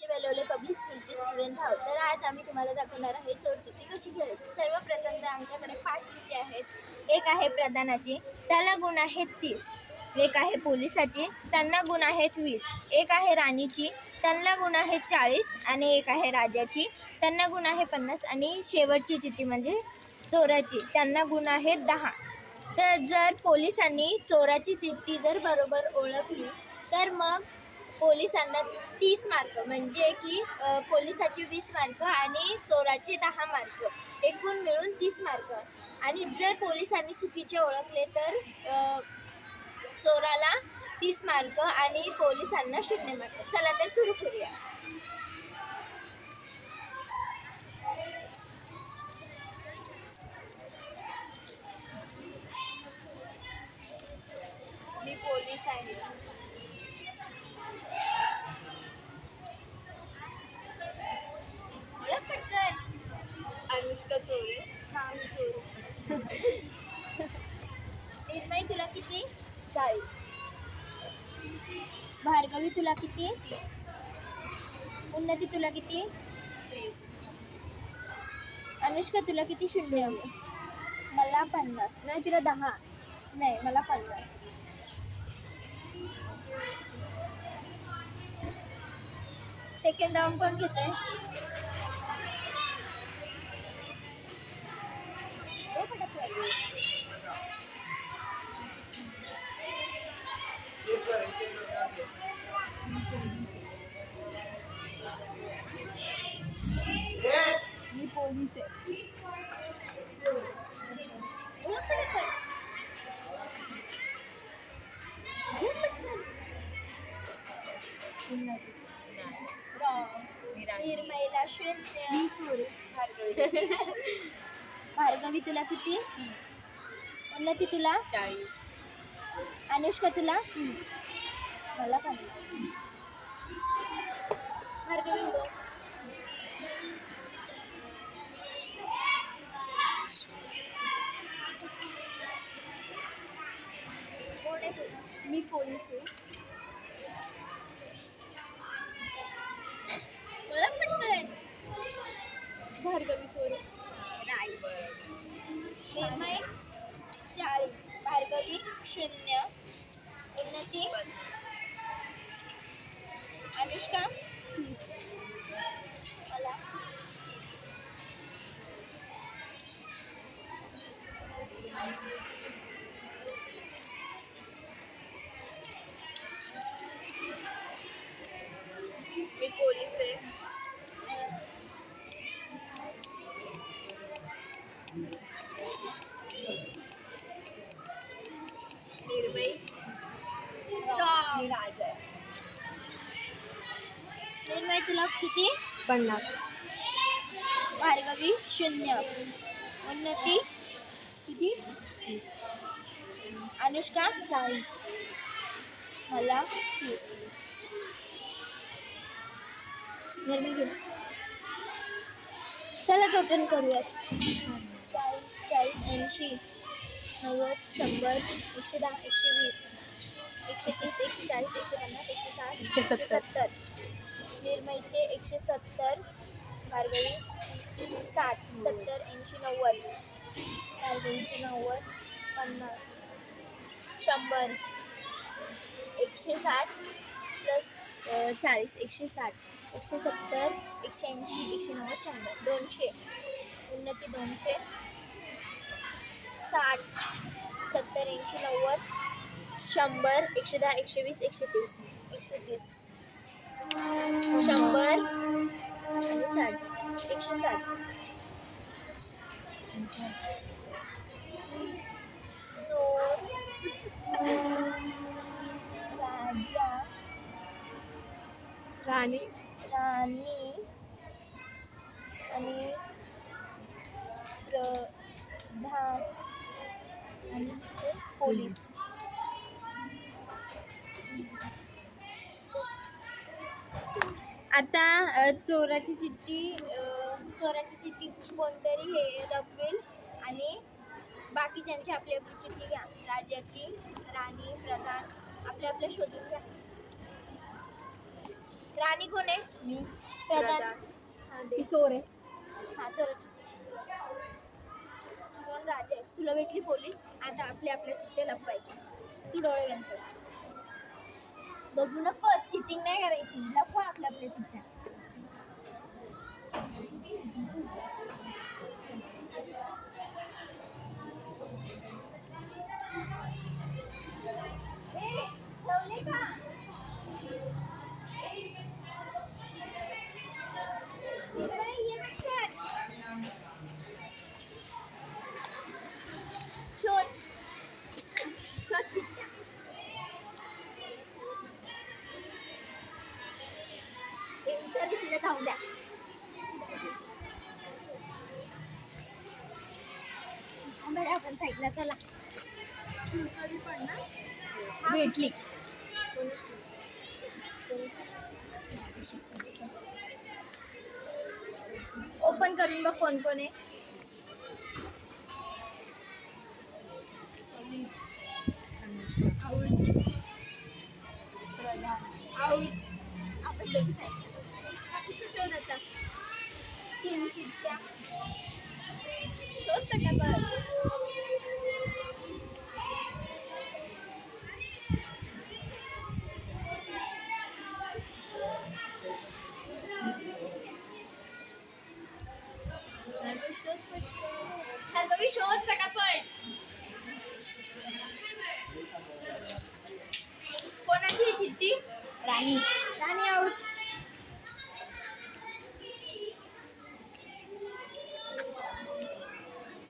वेलोले public स्कूलचे student आहोत. तर आज आम्ही तुम्हाला दाखवणार आहे चोर चिठ्ठी कशी खेळायची. सर्वप्रथम तर आमच्याकडे 5 चिठ्ठी आहेत. एक आहे प्रधानाची, त्याला गुण आहेत 30. एक आहे पोलिसाची, त्यांना गुण आहेत 20. एक आहे राणीची, त्यांना गुण आहेत 40. आणि एक आहे राजाची, त्यांना गुण आहे 50. आणि शेवटची चिठ्ठी म्हणजे चोराची, त्यांना गुण आहेत 10. तर जर पोलिसांनी चोराची चिठ्ठी जर बरोबर ओळखली तर मग पोलिसांना 30 मार्क, म्हणजे की पोलिसाचे 20 मार्क आणि चोराचे 10 मार्क, एकूण मिळून 30 मार्क. आणि जर पोलिसांनी चुकीचे ओळखले तर चोराला 30 मार्क आणि पोलिसांना 0 मार्क. चला तर सुरू करूया. मी पोलीस आहे. अनुष्का चोरे. हां, मी चोर. निर्मय तुला किती? 40. भार्गवी तुला किती? उन्नती तुला किती? 30. अनुष्का तुला किती? 0. मला 50. नाही, तिला 10. नाही, मला 50. सेकंड राऊंड कोण घेतोय? मी पोलीस आहे. निर्मयला 0. मी चोरे. भार्गवी तुला किती? उन्नती तुला? 40. अनुष्का तुला? 30. मला 50. भार्गवी गो. कोण आहे तुला? मी पोलीस आहे. मला पटतंय. भार्गवी चोरे. निर्मय 40. भार्गवी 0. उन्नती? अनुष्का? 30. मला 30. मी पोलीस आहे. निर्मय. मी राजा आहे. निर्मय तुला किती? 50. भार्गवी 0. उन्नती किती? 30. अनुष्का 40. मला 30. निर्मय घे. चला टोटल करूयात. 40, 80, 90, 100, 110, 120, 130, 140, 150, 160, 170. निर्मयचे 170. भार्गवी 60, 70, 80, 90. भार्गवीचे 90, 50, 100, 160 प्लस 40, 160, 170, 180, 190, 100, 200. उन्नती 200, 60, 70, 80, 90, 100, 110, 120, 130, 130, 100 आणि 60, 160. चोर, राजा, राणी. राणी आणि प्रधान आणि पोलीस. आता चोराची चिठ्ठी कोणतरी हे लपवेल आणि बाकीच्यांची आपली आपली चिठ्ठी घ्या. राजाची, राणी, प्रधान आपल्या आपल्या शोधून घ्या. राणी कोण आहे? मी. प्रधान. प्रधान. हा, दे. ती चोर आहे. हा चोराची चिठ्ठी. तू कोण राजा आहेस? तुला भेटली पोलीस. आता आपल्या चिठ्ठ्या लपवायच्या. तू डोळे बंद कर. बघू नकोस, चिटिंग नाही करायची. लपवा आपल्या चिठ्ठ्या. ठेवले का? शोध शोध चिठ्ठ्या. इंटरव्ह्यूला जाऊ द्या. बरं आपण साईडला चला. शूज मध्ये पण ना. भेटली. ओपन करून बघ कोण कोण आहे. पोलीस. आउट. प्रधान. आउट. आपण दोघीच आहे. बाकीचे शोध आता. 3 चिठ्ठ्या. शोध पटापट.